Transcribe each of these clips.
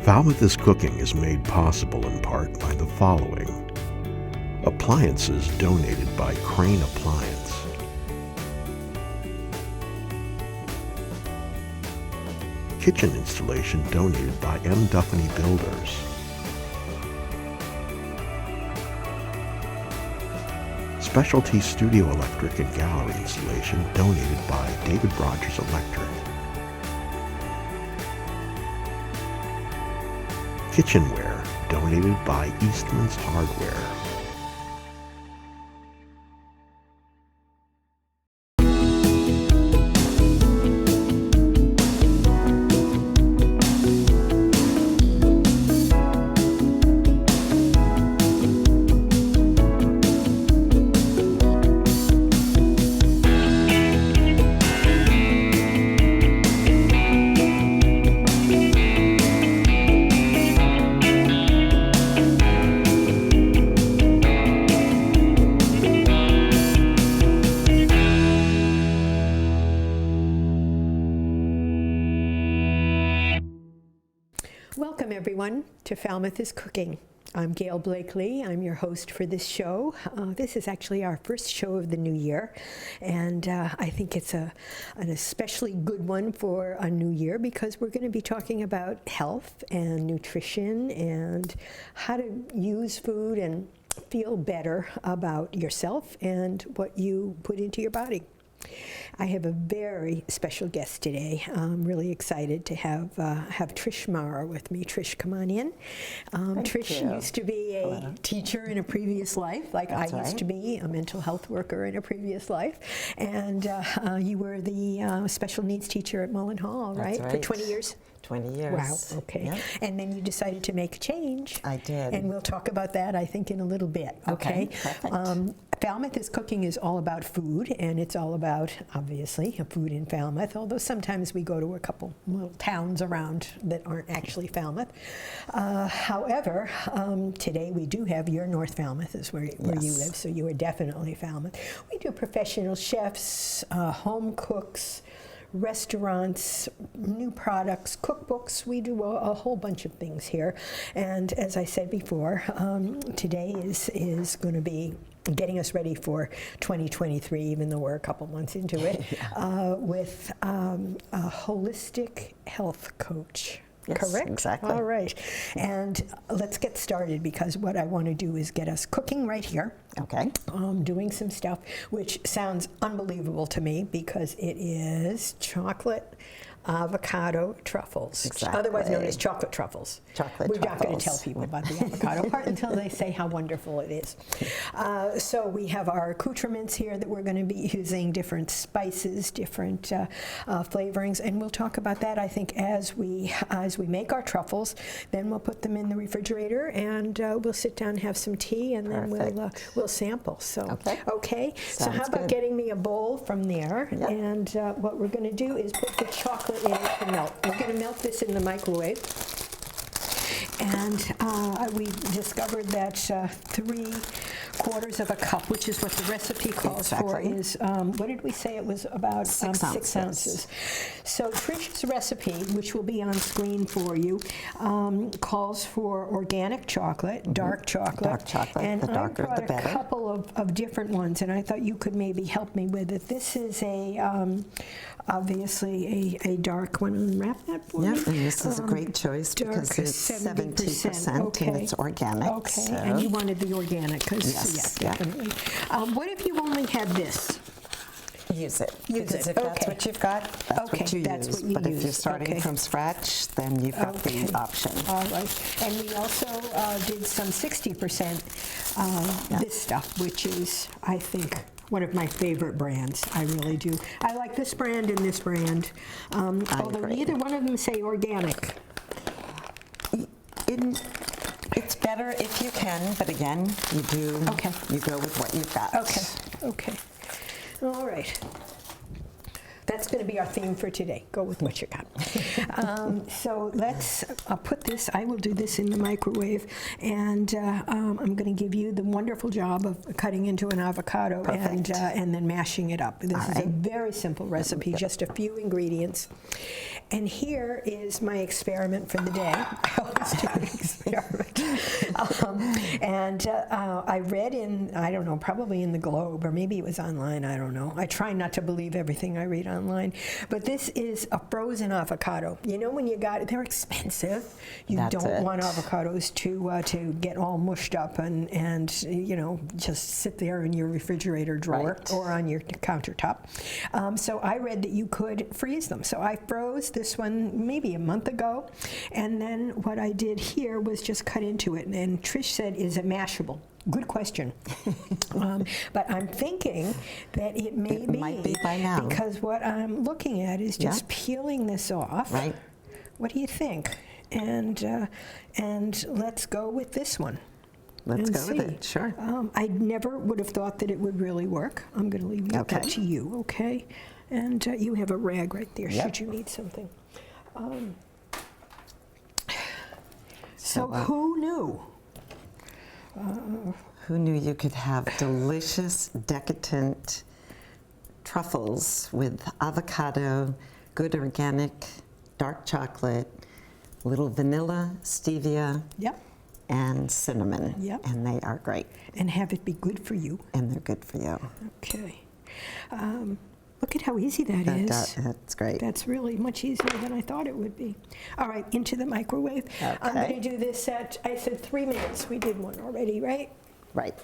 Falmouth's cooking is made possible in part by the following. Appliances donated by Crane Appliance. Kitchen installation donated by M. Duffany Builders. Specialty studio electric and gallery installation donated by David Rogers Electric. Kitchenware donated by Eastman's Hardware. Welcome everyone to Falmouth is Cooking. I'm Gail Blakely. I'm your host for this show. This is actually our first show of the new year, and I think it's an especially good one for a new year because we're going to be talking about health and nutrition and how to use food and feel better about yourself and what you put into your body. I have a very special guest today. I'm really excited to have Trish Mara with me. Trish, come on in. Trish used to be a teacher in a previous life, like I used to be a mental health worker in a previous life. And you were the special needs teacher at Mullen Hall, right? For 20 years? 20 years. Wow, okay. Yep. And then you decided to make a change. I did. And we'll talk about that, I think, in a little bit. Okay. Perfect. Falmouth is Cooking is all about food, and it's all about, obviously, food in Falmouth, although sometimes we go to a couple little towns around that aren't actually Falmouth. However, today we do have your North Falmouth is where you live, so you are definitely Falmouth. We do professional chefs, home cooks, restaurants, new products, cookbooks. We do a whole bunch of things here. And as I said before, today is going to be getting us ready for 2023, even though we're a couple months into it, with a holistic health coach. Yes, correct? Exactly. All right. And let's get started because what I want to do is get us cooking right here. Okay. Doing some stuff which sounds unbelievable to me because it is chocolate avocado truffles, exactly. Otherwise known as chocolate truffles. We're not going to tell people about the avocado part until they say how wonderful it is. So we have our accoutrements here that we're going to be using, different spices, different flavorings, and we'll talk about that, I think, as we make our truffles. Then we'll put them in the refrigerator, and we'll sit down and have some tea, and then we'll sample. So okay. So how about getting me a bowl from there? Yep. And what we're going to do is put the chocolate in it to melt. We're going to melt this in the microwave. And we discovered that 3/4 of a cup, which is what the recipe calls for, is, what did we say it was about? 6 ounces. 6 ounces. So Trish's recipe, which will be on screen for you, calls for organic chocolate, dark chocolate. Dark chocolate, and the darker I brought the better. a couple of different ones, and I thought you could maybe help me with it. This is obviously a dark one. Unwrap that for me. Yeah, and this is a great choice because it's 70% and it's organic. Okay, so. and you wanted the organic because definitely. What if you only have this? Use it. Because if that's what you've got, that's what you use. But if you're starting from scratch, then you've got the option. All right. And we also did some 60% this stuff, which is, I think, one of my favorite brands. I really do. I like this brand and this brand, although neither one of them say organic. It's better if you can, but again, you do. Okay. You go with what you've got. Okay. All right. that's going to be our theme for today. Go with what you got. So let's put this, I will do this in the microwave, and I'm going to give you the wonderful job of cutting into an avocado and then mashing it up. This is a very simple recipe, just a few ingredients. And here is my experiment for the day. I always do an experiment. I read in, I don't know, probably in the Globe, or maybe it was online, I don't know. I try not to believe everything I read online. But this is a frozen avocado. You know, when you got it, they're expensive. You don't want avocados to get all mushed up and you know, just sit there in your refrigerator drawer or on your countertop. So I read that you could freeze them. So I froze this one maybe a month ago, and then what I did here was just cut into it. And Trish said, is it mashable? Good question. But I'm thinking that it might be by now, because what I'm looking at is just peeling this off. Right. What do you think? And let's go with this one. Let's go with it, sure. I never would have thought that it would really work. I'm going to leave that to you, okay? And you have a rag right there, should you need something. So who knew? Who knew you could have delicious, decadent truffles with avocado, good organic, dark chocolate, little vanilla, stevia, and cinnamon. And they are great. And have it be good for you. And they're good for you. Okay. Look at how easy that is. That's great. That's really much easier than I thought it would be. All right, into the microwave. Okay. I'm going to do this at, I said 3 minutes. We did one already, right? Right.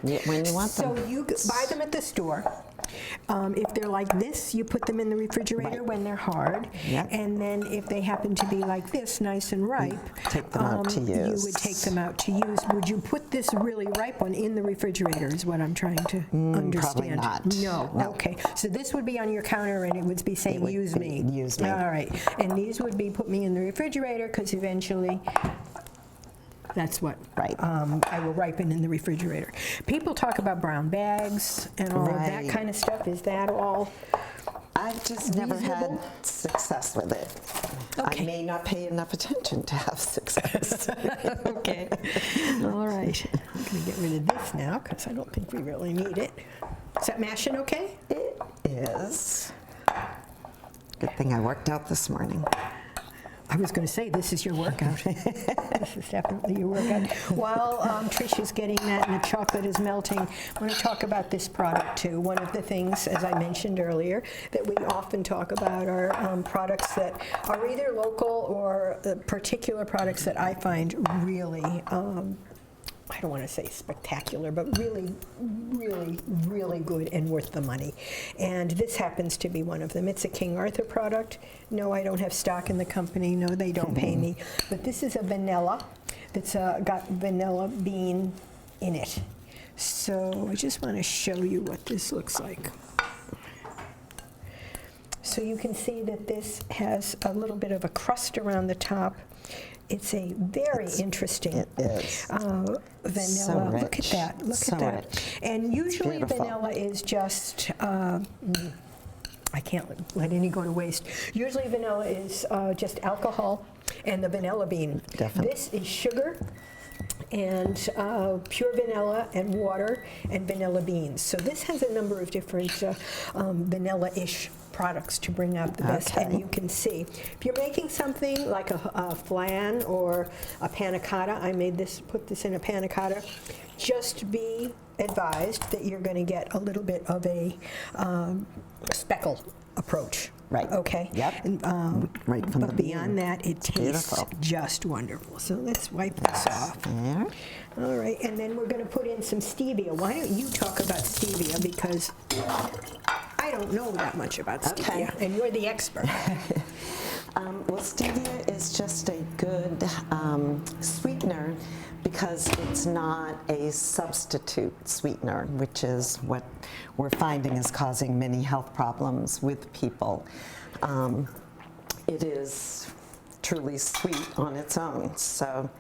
When you want them. So you buy them at the store. If they're like this, you put them in the refrigerator when they're hard. And then if they happen to be like this, nice and ripe, take them out to use. You would take them out to use. Would you put this really ripe one in the refrigerator is what I'm trying to understand. Probably not. No. Okay. So this would be on your counter and it would be saying, use me. Use me. All right. And these would be put me in the refrigerator because eventually that's what I will ripen in the refrigerator. People talk about brown bags and all of that kind of stuff. Is that all I've just never had success with it. I may not pay enough attention to have success. Okay. All right. I'm going to get rid of this now because I don't think we really need it. Is that mashing okay? It is. Good thing I worked out this morning. I was going to say, this is your workout. This is definitely your workout. While Trish is getting that and the chocolate is melting, I want to talk about this product too. One of the things, as I mentioned earlier, that we often talk about are products that are either local or particular products that I find really I don't want to say spectacular, but really, really, really good and worth the money. And this happens to be one of them. It's a King Arthur product. No, I don't have stock in the company. No, they don't pay me. But this is a vanilla that's got vanilla bean in it. So I just want to show you what this looks like. So you can see that this has a little bit of a crust around the top. It's a very interesting vanilla. So rich. Look at that. Look at that. Rich. And usually vanilla is just, I can't let any go to waste. Usually vanilla is just alcohol and the vanilla bean. Definitely. This is sugar and pure vanilla and water and vanilla beans. So this has a number of different vanilla-ish products to bring out the best. And you can see, if you're making something like a flan or a panna cotta, I made this, put this in a panna cotta, just be advised that you're going to get a little bit of a speckle approach. Right. Okay. Yep. And, right from but the beyond that, it tastes just wonderful. So let's wipe this off. There. All right, and then we're going to put in some stevia. Why don't you talk about stevia, because I don't know that much about stevia, and you're the expert. Well, stevia is just a good sweetener because it's not a substitute sweetener, which is what we're finding is causing many health problems with people. It is truly sweet on its own, so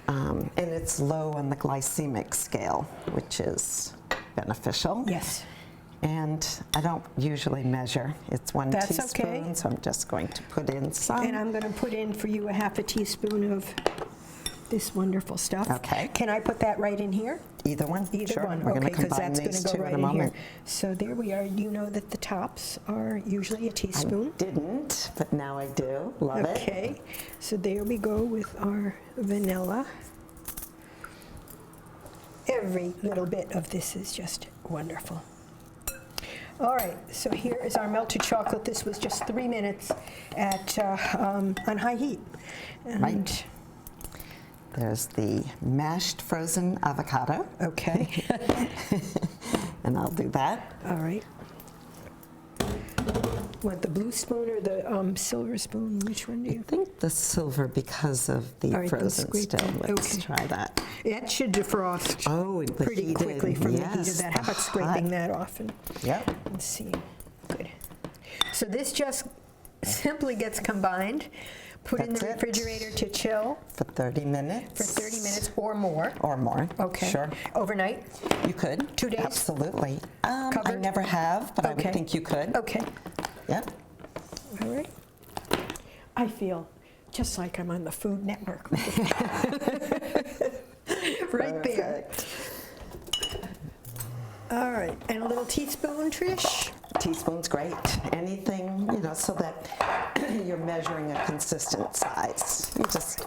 and it's low on the glycemic scale, which is beneficial. Yes. And I don't usually measure. It's 1 That's teaspoon, okay. so I'm just going to put in some. And I'm going to put in for you a half a teaspoon of this wonderful stuff. Okay. Can I put that right in here? Either one? Either Sure. one, We're okay, going to because combine that's going these to two go right in a in here. moment. So there we are. You know that the tops are usually a teaspoon. Didn't, but now I do. Love it. Okay, so there we go with our vanilla. Every little bit of this is just wonderful. All right, so here is our melted chocolate. This was just 3 minutes at on high heat. And Right. There's the mashed frozen avocado, okay, and I'll do that. all right. Want the blue spoon or the silver spoon? Which one do I you? think the silver because of the All right, let's frozen scrape still. that. Let's Okay. try that. It should defrost Oh, the pretty heated- quickly from the heat yes, of that. How the about scraping hot- that off? And Yep. let's see. Good. So this just simply gets combined, put in the That's it. refrigerator to chill For 30 minutes. for 30 minutes or more. Or more. Okay. Sure. Overnight? You could. 2 days? Absolutely. I Covered? never have, but I Okay. would think you could. Okay. Yep. All right. I feel just like I'm on the Food Network. Right there. Perfect. All right. And a little teaspoon, Trish? Teaspoon's great. Anything, so that you're measuring a consistent size. You just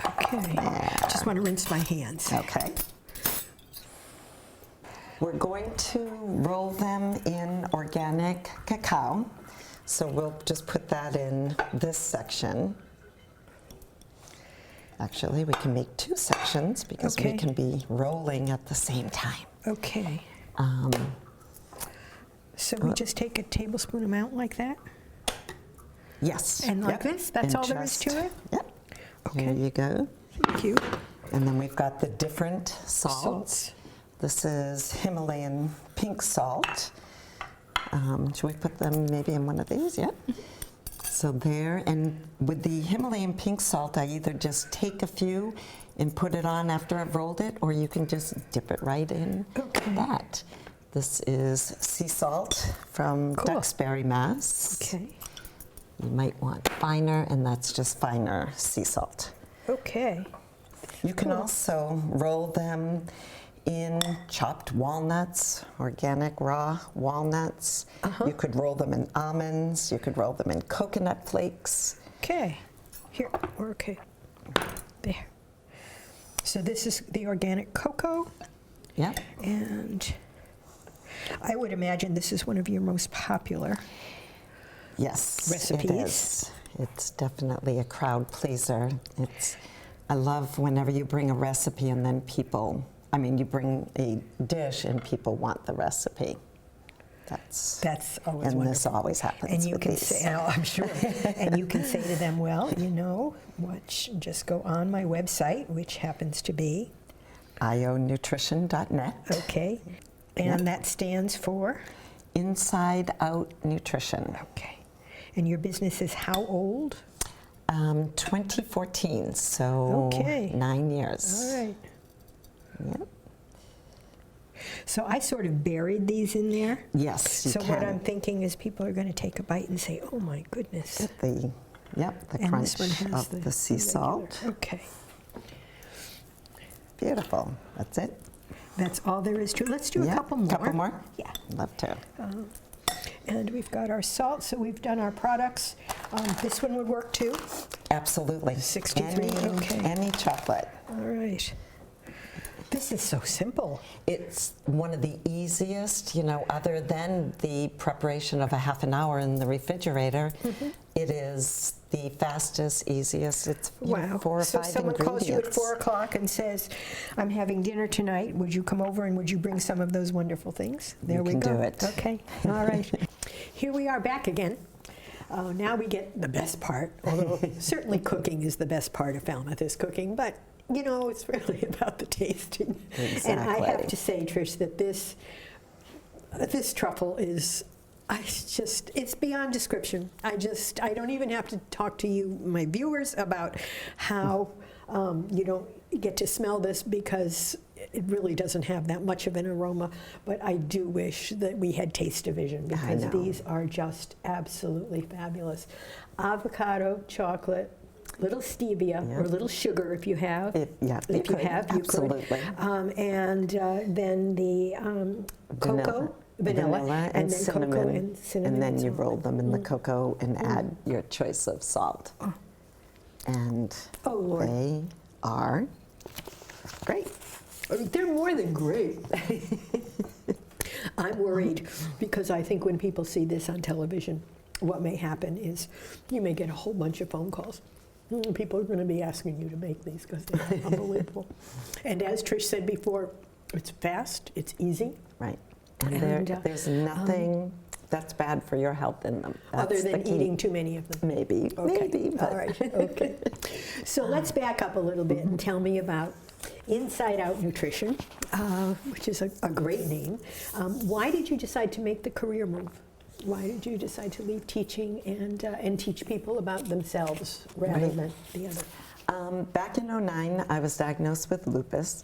Okay. Just want to rinse my hands. okay. We're going to roll them in organic cacao. So we'll just put that in this section. Actually, we can make 2 sections because Okay. we can be rolling at the same time. Okay. Um, So we just take a tablespoon amount like that? yes. And like this? That's And all there is to it? Yep. Okay. Here you go. Thank you. And then we've got the different salts. Salts. This is Himalayan pink salt. Should we put them maybe in one of these? Yep. So there, and with the Himalayan pink salt, I either just take a few and put it on after I've rolled it, or you can just dip it right in Okay. that. This is sea salt from Cool. Duxbury, Mass. Okay. You might want finer, and that's just finer sea salt. Okay. You can Cool. also roll them in chopped walnuts, organic raw walnuts. You could roll them in almonds. You could roll them in coconut flakes. Okay. Here. Okay. There. So this is the organic cocoa, Yeah. and I would imagine this is one of your most popular. Yes. Recipes. It is. It's definitely a crowd pleaser. I love whenever you bring a recipe and then you bring a dish and people want the recipe. That's always and wonderful. this always happens. And you with can these. say, oh, I'm sure, and you can say to them, well, just go on my website, which happens to be, ionutrition.net. okay, and that stands for? Inside Out Nutrition. Okay. And your business is how old? 2014, so Okay. 9 years. All right. Yep. So I sort of buried these in there. Yes, you So can. what I'm thinking is people are going to take a bite and say, oh my goodness. The And crunch this one has of the sea regular- salt. Okay. Beautiful. That's it. That's all there is to it. Let's do a Yeah, couple more. Couple more? Yeah. Love to. And we've got our salt, so we've done our products. This one would work too. Absolutely. 63, okay. Any chocolate. All right. This is so simple. It's one of the easiest, other than the preparation of a half an hour in the refrigerator. It is the fastest, easiest. It's Wow. 4 or So 5 someone calls you at ingredients. 4 o'clock and says, I'm having dinner tonight. Would you come over and would you bring some of those wonderful things? There we can go. do it. Okay. All right. Here we are back again. Now we get the best part, although certainly cooking is the best part of Falmouth is cooking, but it's really about the tasting. And I have Exactly. to say, Trish, that this truffle is, it's beyond description. I don't even have to talk to you, my viewers, about how You don't get to smell this because it really doesn't have that much of an aroma, but I do wish that we had taste-o-vision because know. these are just absolutely fabulous. Avocado, chocolate, little stevia or little sugar if you have. If you could. Absolutely. And then the cocoa, vanilla, and then cinnamon, cocoa and cinnamon. and then you so- roll them in the cocoa and add your choice of salt. And Oh, Lord. they are great. They're more than great. I'm worried because I think when people see this on television, what may happen is you may get a whole bunch of phone calls. People are going to be asking you to make these because they're unbelievable. And as Trish said before, it's fast, it's easy. Right. And, And, there's nothing that's bad for your health in them. Other That's the than key. eating too many of them. Maybe. Okay. Maybe. But All right. Okay. So let's back up a little bit and tell me about Inside Out Nutrition, which is a great name. Why did you decide to make the career move? Why did you decide to leave teaching and teach people about themselves rather than the other? Back in '09, I was diagnosed with lupus.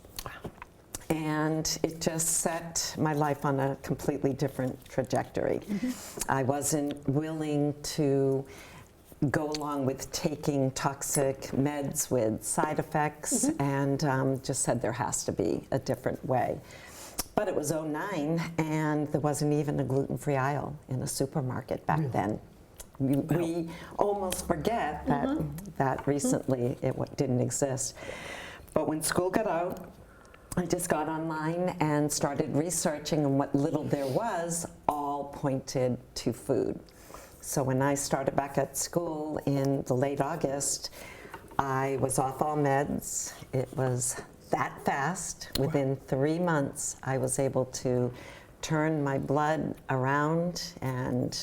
And it just set my life on a completely different trajectory. I wasn't willing to go along with taking toxic meds with side effects and just said there has to be a different way. But it was '09 and there wasn't even a gluten-free aisle in a supermarket back then. We almost forget that recently it didn't exist. But when school got out, I just got online and started researching, and what little there was all pointed to food. So when I started back at school in the late August, I was off all meds. It was that fast. Within 3 months, I was able to turn my blood around and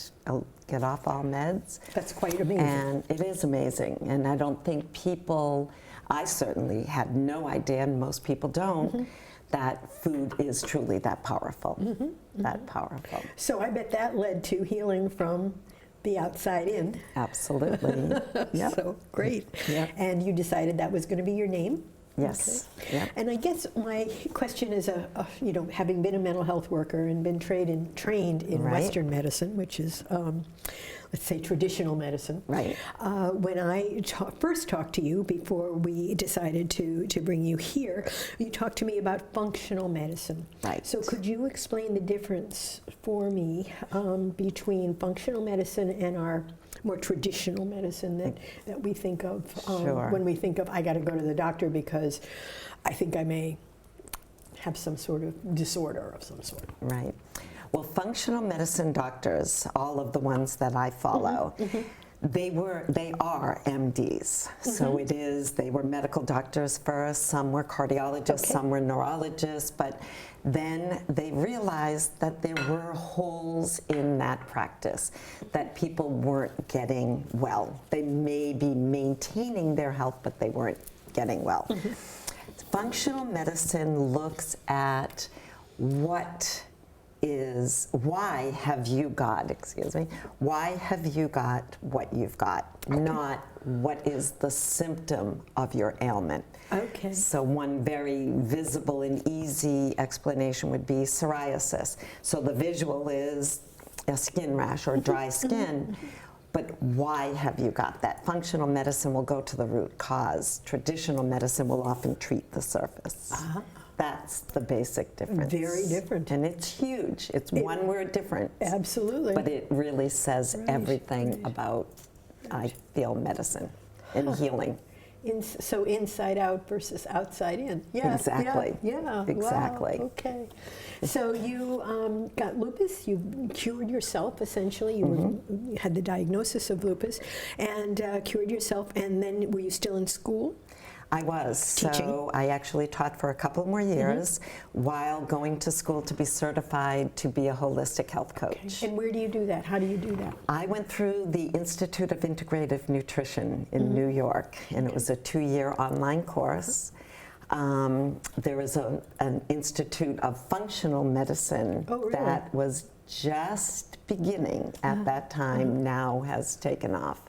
get off all meds. That's quite amazing. And it is amazing. And I don't think people, I certainly had no idea, and most people don't, that food is truly that powerful. That powerful. So I bet that led to healing from the outside in. Absolutely. Yep. So great. Yep. And you decided that was going to be your name? Yes. Okay. Yep. And I guess my question is, having been a mental health worker and been trained in Right. Western medicine, which is, let's say, traditional medicine. Right. When I first talked to you, before we decided to bring you here, you talked to me about functional medicine. Right. So could you explain the difference for me between functional medicine and our more traditional medicine that we think of Sure. when we think of, I got to go to the doctor because I think I may have some sort of disorder of some sort. Right. Well, functional medicine doctors, all of the ones that I follow, they are MDs. So they were medical doctors first, some were cardiologists, some were neurologists, but then they realized that there were holes in that practice, that people weren't getting well. They may be maintaining their health, but they weren't getting well. Functional medicine looks at why have you got what you've got, not what is the symptom of your ailment. Okay. So one very visible and easy explanation would be psoriasis. So the visual is a skin rash or dry skin, but why have you got that? Functional medicine will go to the root cause. Traditional medicine will often treat the surface. That's the basic difference. Very different. And it's huge. It's one word difference. Absolutely. But it really says everything about, I feel, medicine and healing. So inside out versus outside in. Yeah. Exactly. Yeah. Exactly. Wow. Okay. So you got lupus. You cured yourself essentially. You had the diagnosis of lupus and cured yourself. And then were you still in school? I was. Teaching? So I actually taught for a couple more years while going to school to be certified to be a holistic health coach. And where do you do that? How do you do that? I went through the Institute of Integrative Nutrition in New York, and it was a 2-year online course. There was an Institute of Functional Medicine Oh, really? that was just beginning at that time, now has taken off.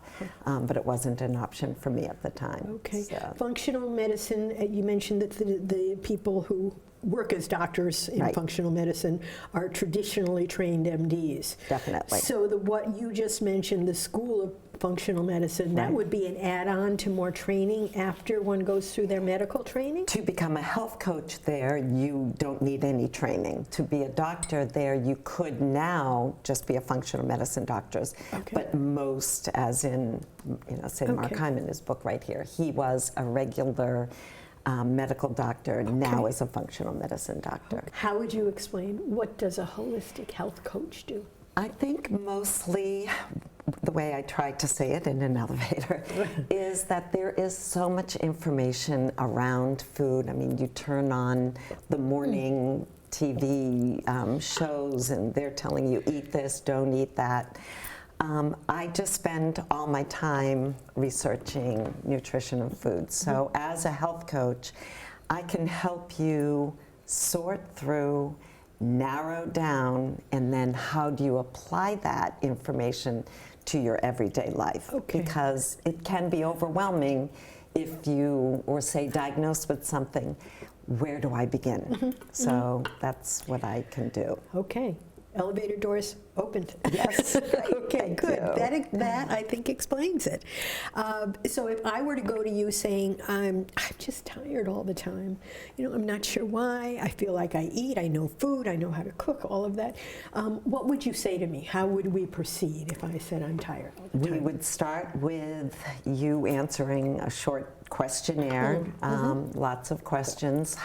But it wasn't an option for me at the time. Okay. So. Functional medicine, you mentioned that the people who work as doctors in Right. functional medicine are traditionally trained MDs. Definitely. So what you just mentioned, the School of Functional Medicine, that Right. would be an add-on to more training after one goes through their medical training? To become a health coach there, you don't need any training. To be a doctor there, you could now just be a functional medicine doctor. Okay. But most, as in, say Mark Okay. Hyman's book right here, he was a regular medical doctor, now is a functional medicine doctor. How would you explain, what does a holistic health coach do? I think mostly the way I tried to say it in an elevator is that there is so much information around food. I mean, you turn on the morning TV shows and they're telling you eat this, don't eat that. I just spend all my time researching nutrition and food. So as a health coach, I can help you sort through, narrow down, and then how do you apply that information to your everyday life? Okay. Because it can be overwhelming if you, or say, diagnosed with something, where do I begin? So that's what I can do. Okay. Elevator doors opened. Yes. Okay, good. Thank you. That I think explains it. So if I were to go to you saying, I'm just tired all the time, I'm not sure why, I feel like I eat, I know food, I know how to cook, all of that, what would you say to me? How would we proceed if I said I'm tired all the We time? would start with you answering a short questionnaire, lots of questions.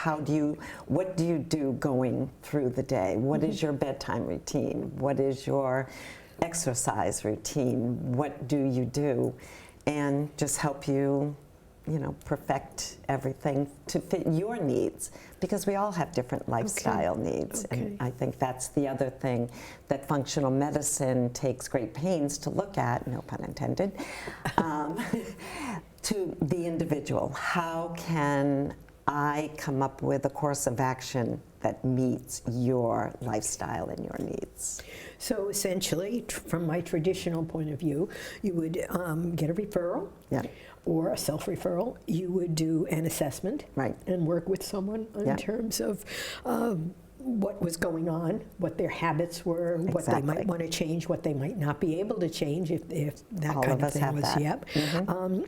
What do you do going through the day? What is your bedtime routine? What is your exercise routine? What do you do? And just help you, perfect everything to fit your needs, because we all have different lifestyle needs. Okay. And I think that's the other thing that functional medicine takes great pains to look at, no pun intended, to the individual. How can I come up with a course of action that meets your lifestyle and your needs? So essentially, from my traditional point of view, you would get a referral. Yeah. Or a self-referral. You would do an assessment. Right. And work with someone in terms of what was going on, what their habits were, what they Exactly. might want to change, what they might not be able to change if that All kind of of us thing have was, that. yep.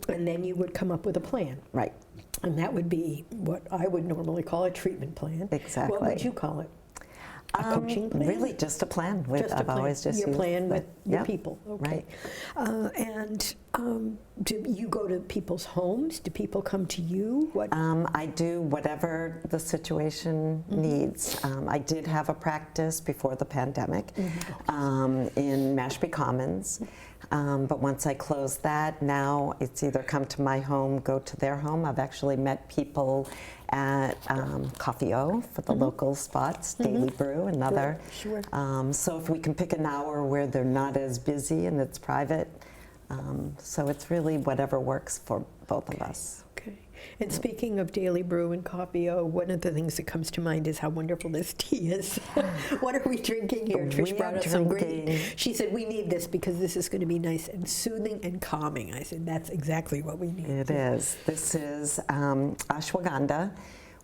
And then you would come up with a plan. Right. And that would be what I would normally call a treatment plan. Exactly. What would you call it? A coaching plan? Really, just a plan. Just a I've plan. always just Your used plan the- with your yeah, people. Okay. Right. And do you go to people's homes? Do people come to you? What? I do whatever the situation needs. I did have a practice before the pandemic in Mashpee Commons, but once I closed that, now it's either come to my home, go to their home. I've actually met people at Coffee O for the local spots, Daily Brew, another. Sure. So if we can pick an hour where they're not as busy and it's private, so it's really whatever works for both of us. Okay. And speaking of Daily Brew and Coffee O, one of the things that comes to mind is how wonderful this tea is. What are we drinking here? Trish We brought are us some green. drinking- She said, we need this because this is going to be nice and soothing and calming. I said, that's exactly what we need. It is. This is ashwagandha,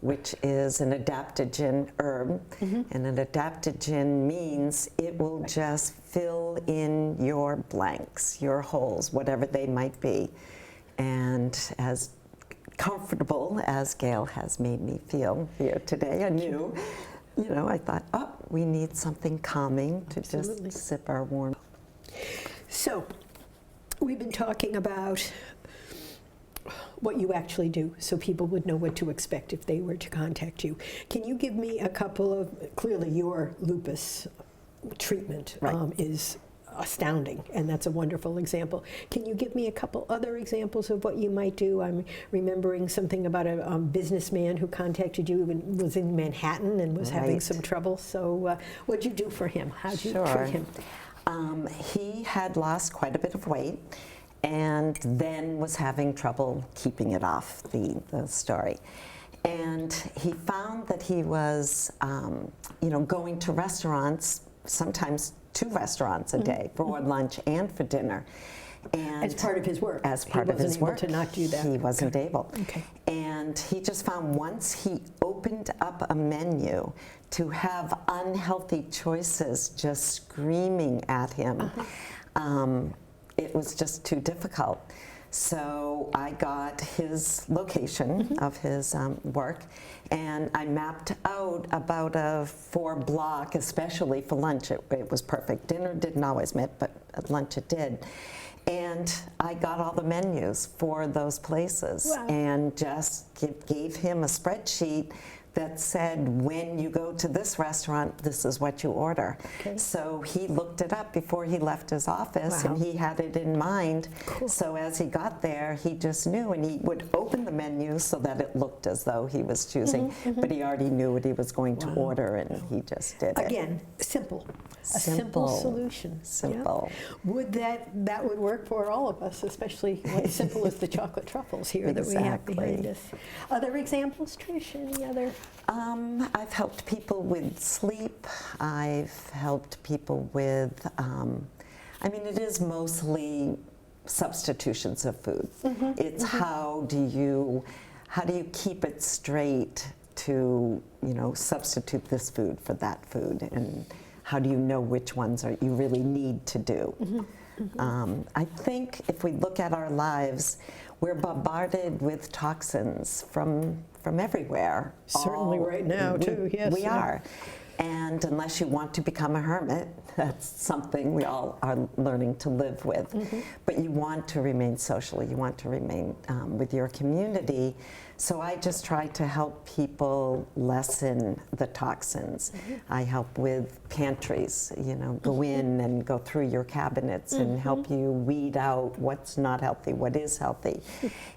which is an adaptogen herb. And an adaptogen means it will just fill in your blanks, your holes, whatever they might be. And as comfortable as Gail has made me feel here today, and I thought, we need something calming to Absolutely. just sip our warm. So, we've been talking about what you actually do so people would know what to expect if they were to contact you. Can you give me a couple of, clearly your lupus treatment Right. is astounding, and that's a wonderful example. Can you give me a couple other examples of what you might do? I'm remembering something about a businessman who contacted you and was in Manhattan and was having Right. some trouble. So what'd you do for him? How'd you treat him? He had lost quite a bit of weight and then was having trouble keeping it off, the story. And he found that he was, going to restaurants sometimes 2 restaurants a day for lunch and for dinner. And As part of his work. As part of his work. He wasn't able to not do that. He wasn't able. Okay. And he just found once he opened up a menu to have unhealthy choices just screaming at him, it was just too difficult. So I got his location of his work, and I mapped out about a 4-block, especially for lunch. It was perfect. Dinner didn't always meet, but at lunch it did. And I got all the menus for those places. Wow. And just gave him a spreadsheet that said, when you go to this restaurant, this is what you order. Okay. So he looked it up before he left his office, Wow. and he had it in mind. Cool. So as he got there, he just knew, and he would open the menu so that it looked as though he was choosing, but he already knew what he was going to order, and he just did it. Again, simple. A simple solution. Simple. Yeah. Would that would work for all of us, especially as simple as the chocolate truffles here that we have behind us. Other examples, Trish? Any other? I've helped people with sleep. I've helped people with, I mean, it is mostly substitutions of food. It's how do you keep it straight to, substitute this food for that food, and how do you know which ones you really need to do? I think if we look at our lives, we're bombarded with toxins from everywhere. Certainly right now, too, yes. We are. And unless you want to become a hermit, that's something we all are learning to live with. But you want to remain socially, you want to remain with your community. So I just try to help people lessen the toxins. I help with pantries, go in and go through your cabinets and help you weed out what's not healthy, what is healthy.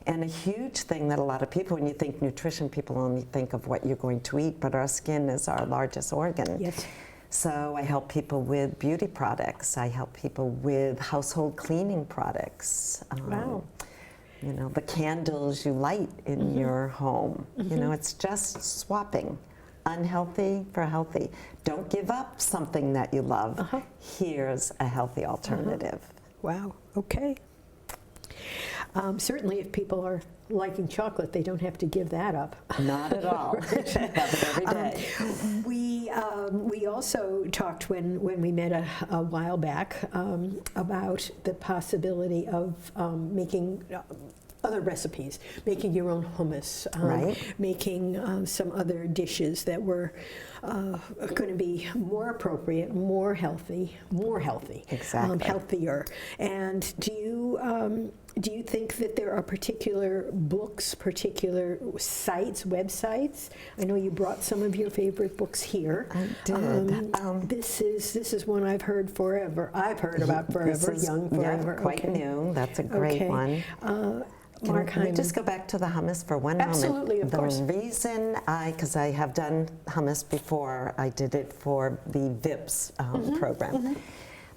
And a huge thing that a lot of people, when you think nutrition, people only think of what you're going to eat, but our skin is our largest organ. Yes. So I help people with beauty products. I help people with household cleaning products. Wow. The candles you light in your home. It's just swapping unhealthy for healthy. Don't give up something that you love. Here's a healthy alternative. Wow, okay. Certainly if people are liking chocolate, they don't have to give that up. Not at all. Have it every day. We also talked when we met a while back about the possibility of making other recipes, making your own hummus, making some other dishes that were going to be more appropriate, more healthy, exactly. Healthier. And do you think that there are particular books, particular sites, websites? I know you brought some of your favorite books here. I did. This is one I've heard forever. I've heard about forever, Young Forever. Yeah, quite new. That's a great one. Can we just go back to the hummus for one moment? Absolutely, of course. The reason because I have done hummus before, I did it for the VIPS program.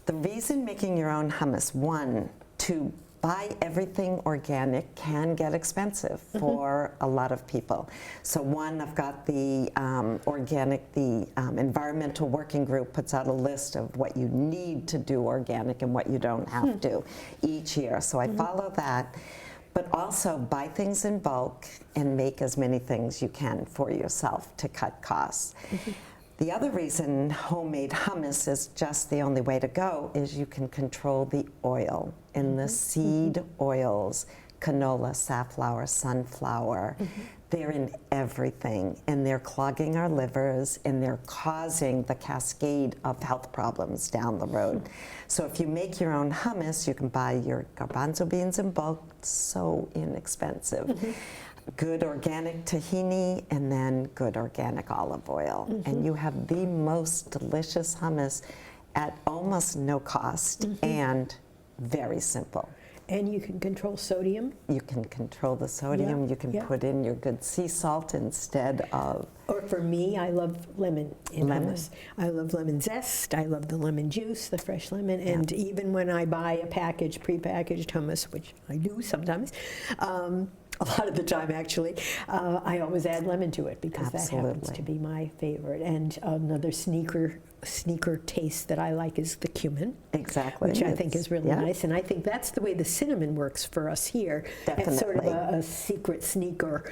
The reason making your own hummus, one, to buy everything organic can get expensive for a lot of people. So one, I've got the Environmental Working Group puts out a list of what you need to do organic and what you don't have to each year. So I follow that. But also buy things in bulk and make as many things you can for yourself to cut costs. The other reason homemade hummus is just the only way to go is you can control the oil and the seed oils, canola, safflower, sunflower. They're in everything, and they're clogging our livers, and they're causing the cascade of health problems down the road. So if you make your own hummus, you can buy your garbanzo beans in bulk, so inexpensive. Good organic tahini, and then good organic olive oil. And you have the most delicious hummus at almost no cost and very simple. And you can control sodium. You can control the sodium. You can put in your good sea salt instead of... Or for me, I love lemon in hummus. I love lemon zest. I love the lemon juice, the fresh lemon. And even when I buy a prepackaged hummus, which I do sometimes, a lot of the time actually, I always add lemon to it because that happens Absolutely. to be my favorite. And another sneaker taste that I like is the cumin. Exactly. Which I think is really yeah. nice, and I think that's the way the cinnamon works for us here. It's sort of Definitely. a secret sneaker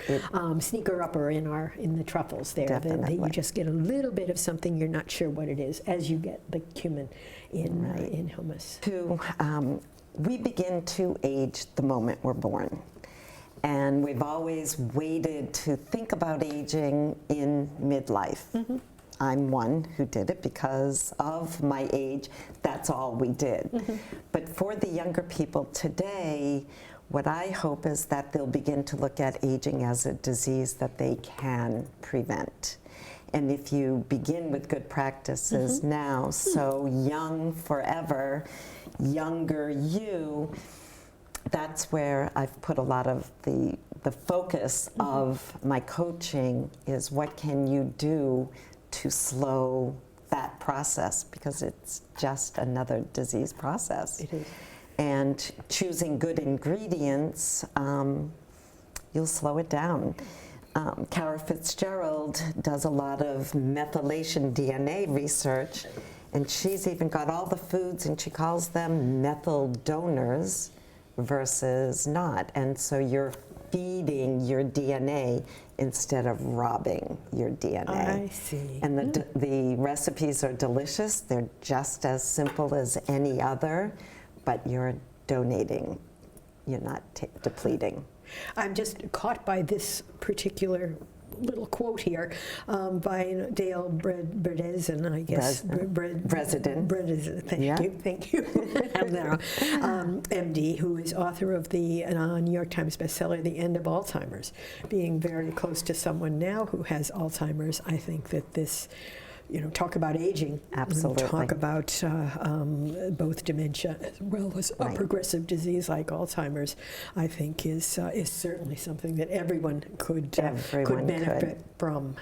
upper in the truffles there. That you Definitely. just get a little bit of something you're not sure what it is as you get the cumin in hummus. We begin to age the moment we're born. And we've always waited to think about aging in midlife. I'm one who did it because of my age. That's all we did. But for the younger people today, what I hope is that they'll begin to look at aging as a disease that they can prevent. And if you begin with good practices now, so young forever, younger you, that's where I've put a lot of the focus of my coaching is what can you do to slow that process, because it's just another disease process. It is. And choosing good ingredients, you'll slow it down. Kara Fitzgerald does a lot of methylation DNA research, and she's even got all the foods, and she calls them methyl donors versus not. And so you're feeding your DNA instead of robbing your DNA. I see. And the recipes are delicious. They're just as simple as any other, but you're donating. You're not depleting. I'm just caught by this particular little quote here by Dale Bredesen, I guess. Bredesen. Bredesen, thank you. MD, who is author of the New York Times bestseller, The End of Alzheimer's. Being very close to someone now who has Alzheimer's, I think that this, talk about aging. Absolutely. Talk about both dementia as well as a progressive disease like Alzheimer's, I think is certainly something that everyone could benefit from.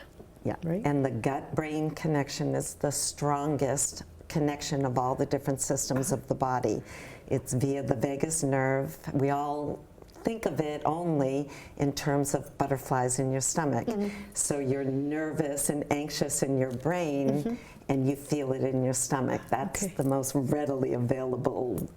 Yeah, right? And the gut-brain connection is the strongest connection of all the different systems of the body. It's via the vagus nerve. We all think of it only in terms of butterflies in your stomach. So you're nervous and anxious in your brain, and you feel it in your stomach. That's the most readily available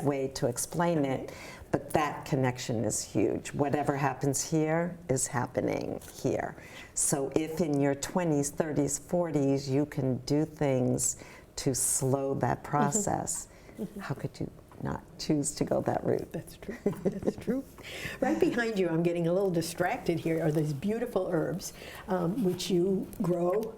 way to explain it. But that connection is huge. Whatever happens here is happening here. So if in your 20s, 30s, 40s, you can do things to slow that process, how could you not choose to go that route? That's true. That's true. Right behind you, I'm getting a little distracted here, are these beautiful herbs which you grow,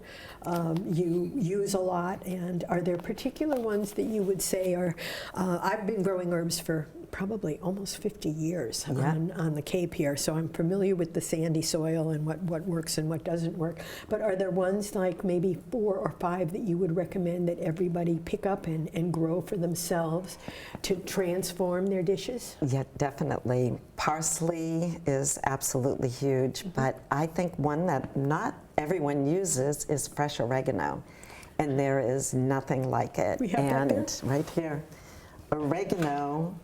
you use a lot, and are there particular ones that you would say are, I've been growing herbs for probably almost 50 years on the Cape here, so I'm familiar with the sandy soil and what works and what doesn't work. But are there ones like maybe 4 or 5 that you would recommend that everybody pick up and grow for themselves to transform their dishes? Yeah, definitely. Parsley is absolutely huge, but I think one that not everyone uses is fresh oregano, and there is nothing like it. We have that there? Right here, oregano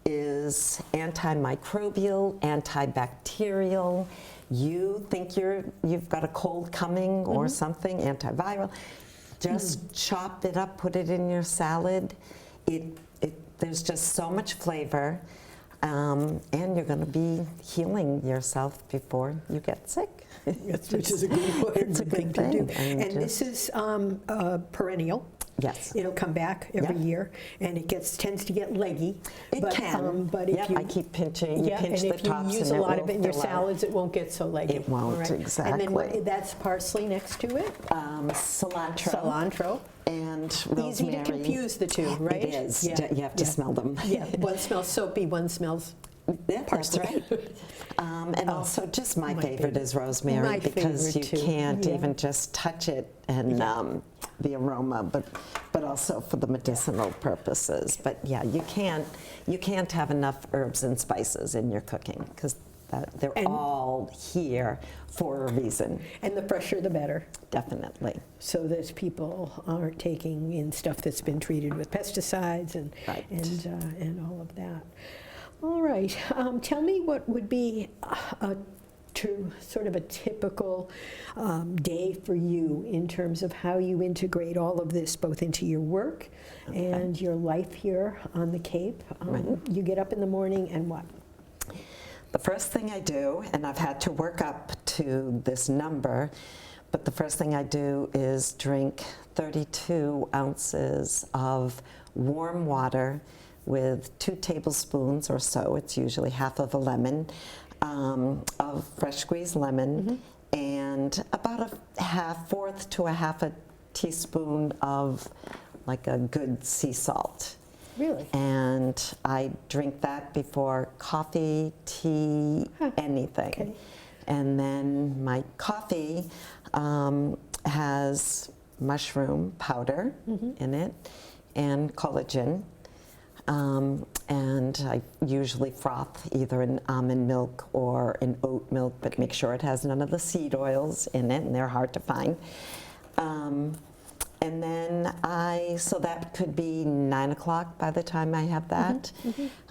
is antimicrobial, antibacterial. You think you've got a cold coming or something, antiviral. Just chop it up, put it in your salad. There's just so much flavor, and you're going to be healing yourself before you get sick. Which is a good It's a thing good to do. thing. And this is perennial. Yes. It'll come back every year, and it tends to get leggy. It can. But if I keep pinching. You pinch and the if tops, you use and a lot of will it in your fill out. salads, it won't get so leggy. It won't, All right. exactly. And then that's parsley next to it. Cilantro. Cilantro. And rosemary. Easy to confuse the two, right? It is. Yeah. You have to smell them. Yeah. One smells soapy, one smells That's parsley. right. And also, just my favorite is rosemary, My because you favorite, too. can't Yeah. even just touch it and the aroma, but also for the medicinal purposes. But yeah, you can't have enough herbs and spices in your cooking, because they're all here for a reason. And the fresher, the better. Definitely. So that people aren't taking in stuff that's been treated with pesticides and all of that. All right. Tell me what would be sort of a typical day for you in terms of how you integrate all of this both into your work and your life here on the Cape. You get up in the morning and what? The first thing I do, and I've had to work up to this number, but the first thing I do is drink 32 ounces of warm water with 2 tablespoons or so, it's usually half of a lemon, of fresh squeezed lemon, and about a fourth to a half a teaspoon of like a good sea salt. Really? And I drink that before coffee, tea, anything. Okay. And then my coffee has mushroom powder in it and collagen. And I usually froth either in almond milk or in oat milk, but make sure it has none of the seed oils in it, and they're hard to find. And then so that could be 9 o'clock by the time I have that.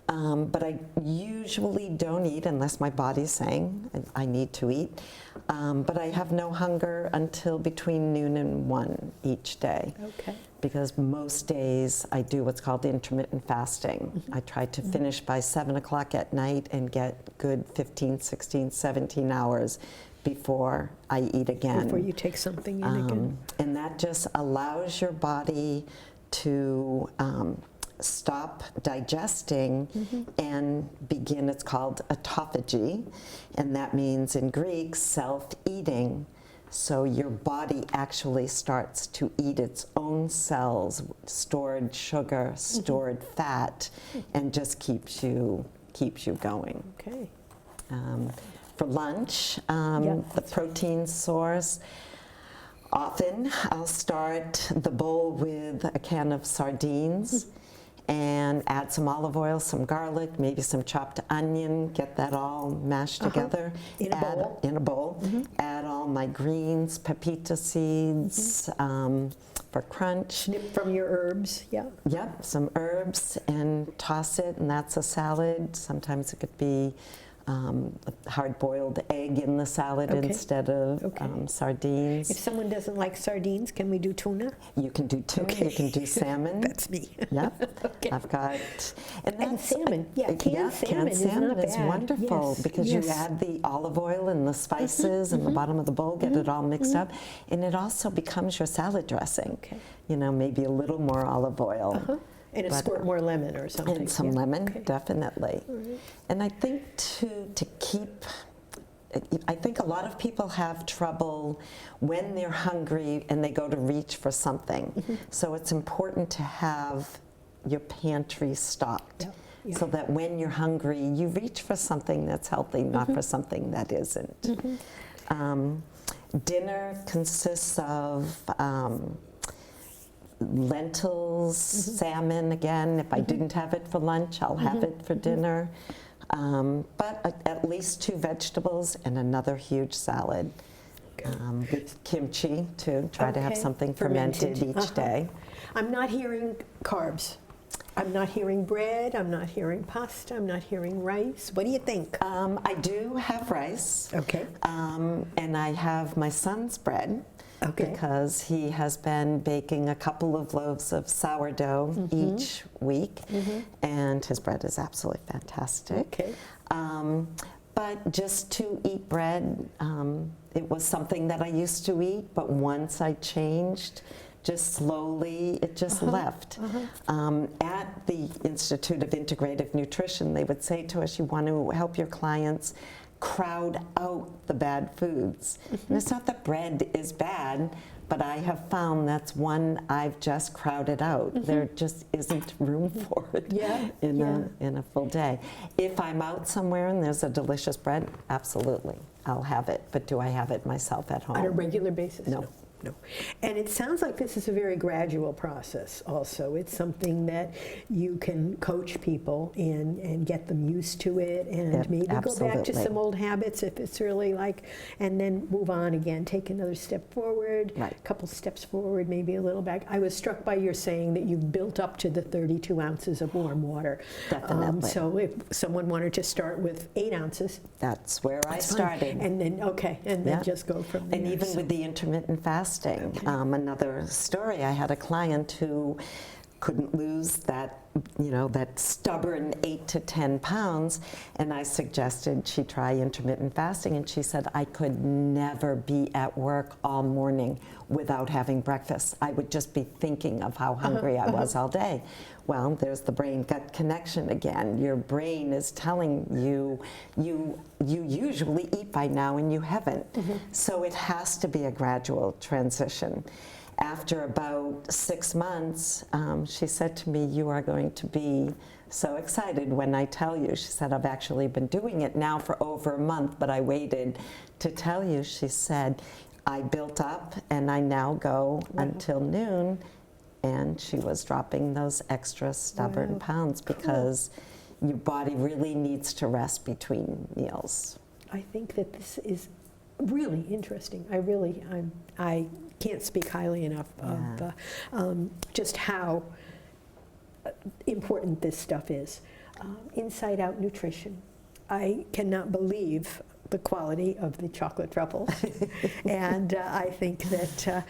But I usually don't eat unless my body's saying I need to eat. But I have no hunger until between noon and 1 each day. Okay. Because most days I do what's called intermittent fasting. I try to finish by 7 o'clock at night and get good 15, 16, 17 hours before I eat again. Before you take something in again. And that just allows your body to stop digesting and begin, it's called autophagy, and that means in Greek, self-eating. So your body actually starts to eat its own cells, stored sugar, stored fat, and just keeps you going. Okay. For lunch, the protein source, often I'll start the bowl with a can of sardines and add some olive oil, some garlic, maybe some chopped onion, get that all mashed together. In a bowl. Add all my greens, pepita seeds for crunch. Snip from your herbs, Yep, some herbs and toss it, and that's a salad. Sometimes it could be a hard-boiled egg in the salad instead of sardines. If someone doesn't like sardines, can we do tuna? You can do tuna, you can do salmon. That's me. Yep. I've got... And salmon, canned salmon is not is bad. wonderful because you add the olive oil and the spices in the bottom of the bowl, get it all mixed up, and it also becomes your salad dressing. Okay. You know, maybe a little more olive oil. And a squirt more lemon or something. And some lemon, definitely. And I think I think a lot of people have trouble when they're hungry and they go to reach for something. So it's important to have your pantry stocked so that when you're hungry, you reach for something that's healthy, not for something that isn't. Dinner consists of lentils, salmon again. If I didn't have it for lunch, I'll have it for dinner. But at least 2 vegetables and another huge salad. With kimchi too. Try to have something fermented each day. I'm not hearing carbs. I'm not hearing bread. I'm not hearing pasta. I'm not hearing rice. What do you think? I do have rice. Okay. And I have my son's bread. Because he has been baking a couple of loaves of sourdough each week, and his bread is absolutely fantastic. But just to eat bread, it was something that I used to eat, but once I changed, just slowly, it just left. At the Institute of Integrative Nutrition, they would say to us, you want to help your clients crowd out the bad foods. And it's not that bread is bad, but I have found that's one I've just crowded out. There just isn't room for it in a full day. If I'm out somewhere and there's a delicious bread, absolutely, I'll have it. But do I have it myself at home? On a regular basis? No. No. And it sounds like this is a very gradual process also. It's something that you can coach people in and get them used to it, and Yep, maybe go back to absolutely. some old habits if it's really like, and then move on again, take another step forward, Right. a couple steps forward, maybe a little back. I was struck by your saying that you've built up to the 32 ounces of warm water. Definitely. So if someone wanted to start with 8 ounces, That's where I that's fine. started. And then, and then Yeah. just go from there. And even So- with the intermittent fasting, another story, I had a client who couldn't lose that, that stubborn 8 to 10 pounds, and I suggested she try intermittent fasting, and she said, I could never be at work all morning without having breakfast. I would just be thinking of how hungry I was all day. Well, there's the brain-gut connection again. Your brain is telling you, you usually eat by now and you haven't. So it has to be a gradual transition. After about 6 months, she said to me, you are going to be so excited when I tell you. She said, I've actually been doing it now for over a month, but I waited to tell you. She said, I built up and I now go until noon. And she was dropping those extra stubborn pounds because your body really needs to rest between meals. I think that this is really interesting. I can't speak highly enough of just how important this stuff is. Inside Out Nutrition. I cannot believe the quality of the chocolate truffles. And I think that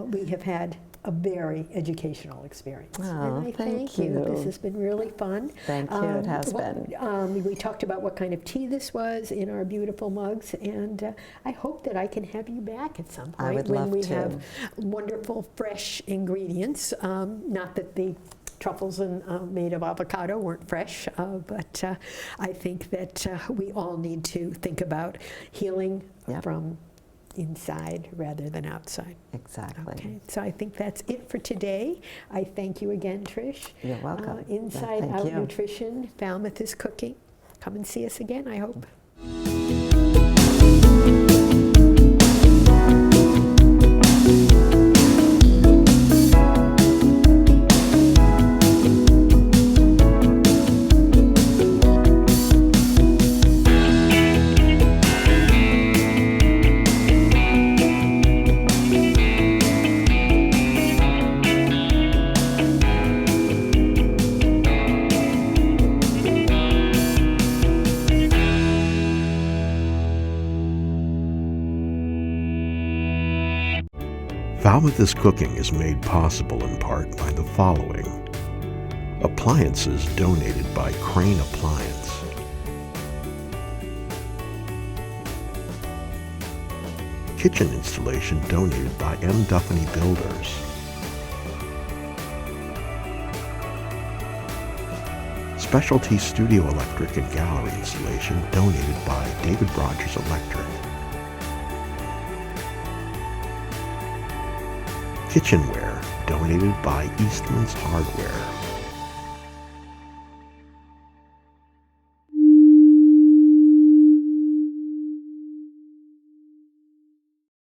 we have had a very educational experience. Oh, and I thank you. you. This has been really fun. Thank you, it has been. We talked about what kind of tea this was in our beautiful mugs, and I hope that I can have you back at some point I would when love we to. have wonderful, fresh ingredients. Not that the truffles made of avocado weren't fresh, but I think that we all need to think about healing Yep. from inside rather than outside. Exactly. Okay, so I think that's it for today. I thank you again, Trish. You're welcome. Inside Thank Out you. Nutrition, Falmouth is Cooking. Come and see us again, I hope. Falmouth is Cooking is made possible in part by the following. Appliances donated by Crane Appliance. Kitchen installation donated by M. Duffany Builders. Specialty studio electric and gallery installation donated by David Rogers Electric. Kitchenware donated by Eastman's Hardware.